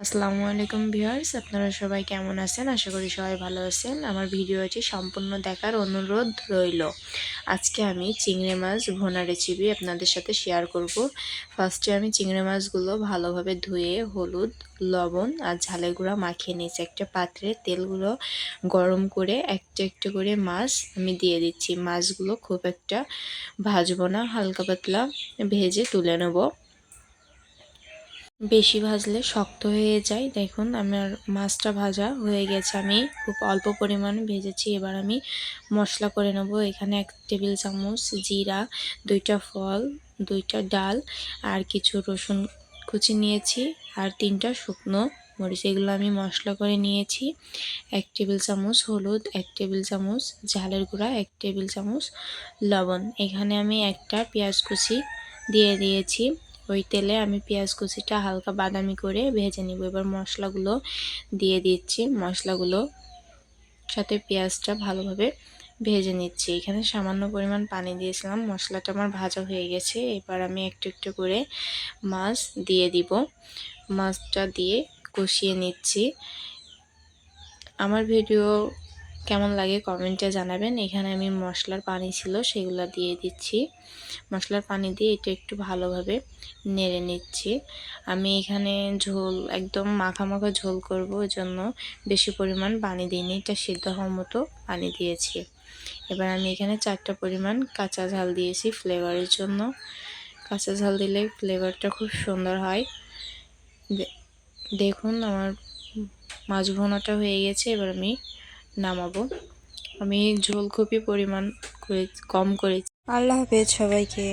আসসালামু আলাইকুম ভিউয়ার্স, আপনারা সবাই কেমন আছেন? আশা করি সবাই ভালো আছেন। আমার ভিডিওটি সম্পূর্ণ দেখার অনুরোধ রইল। আজকে আমি চিংড়ি মাছ ভুনা রেসিপি আপনাদের সাথে শেয়ার করব। ফার্স্টে আমি চিংড়ি মাছগুলো ভালোভাবে ধুয়ে হলুদ, লবণ আর ঝালের গুঁড়া মাখিয়ে নিয়েছি। একটা পাত্রে তেলগুলো গরম করে একটা একটা করে মাছ আমি দিয়ে দিচ্ছি। মাছগুলো খুব একটা ভাজবো না, হালকা পাতলা ভেজে তুলে নেব। বেশি ভাজলে শক্ত হয়ে যায়। দেখুন আমার মাছটা ভাজা হয়ে গেছে, আমি খুব অল্প পরিমাণে ভেজেছি। এবার আমি মশলা করে নেব। এখানে 1 টেবিল চামচ জিরা, 2টা ফল, 2টা ডাল আর কিছু রসুন কুচি নিয়েছি আর 3টা শুকনো মরিচ, এগুলো আমি মশলা করে নিয়েছি। 1 টেবিল চামচ হলুদ, 1 টেবিল চামচ ঝালের গুঁড়া, 1 টেবিল চামচ লবণ। এখানে আমি একটা পেঁয়াজ কুচি দিয়ে দিয়েছি। ওই তেলে আমি পেঁয়াজ কুচিটা হালকা বাদামি করে ভেজে নিব। এবার মশলাগুলো দিয়ে দিচ্ছি, মশলাগুলো সাথে পেঁয়াজটা ভালোভাবে ভেজে নিচ্ছি। এখানে সামান্য পরিমাণ পানি দিয়েছিলাম, মশলাটা আমার ভাজা হয়ে গেছে। এবার আমি একটু একটু করে মাছ দিয়ে দিব, মাছটা দিয়ে কষিয়ে নিচ্ছি। আমার ভিডিও কেমন লাগে কমেন্টে জানাবেন। এখানে আমি মশলার পানি ছিল সেগুলো দিয়ে দিচ্ছি। মশলার পানি দিয়ে এটা একটু ভালোভাবে নেড়ে নিচ্ছি। আমি এখানে ঝোল একদম মাখা মাখা ঝোল করব, ওই জন্য বেশি পরিমাণ পানি দিইনি, এটা সিদ্ধ হওয়ার মতো পানি দিয়েছি। এবার আমি এখানে 4টা পরিমাণ কাঁচা ঝাল দিয়েছি ফ্লেভারের জন্য। কাঁচা ঝাল দিলে ফ্লেভারটা খুব সুন্দর হয়। দেখুন আমার মাছ ভুনাটা হয়ে গেছে, এবার আমি নামাবো। আমি ঝোল খুবই পরিমাণ করে কম করেছি। আল্লাহ হাফেজ সবাইকে।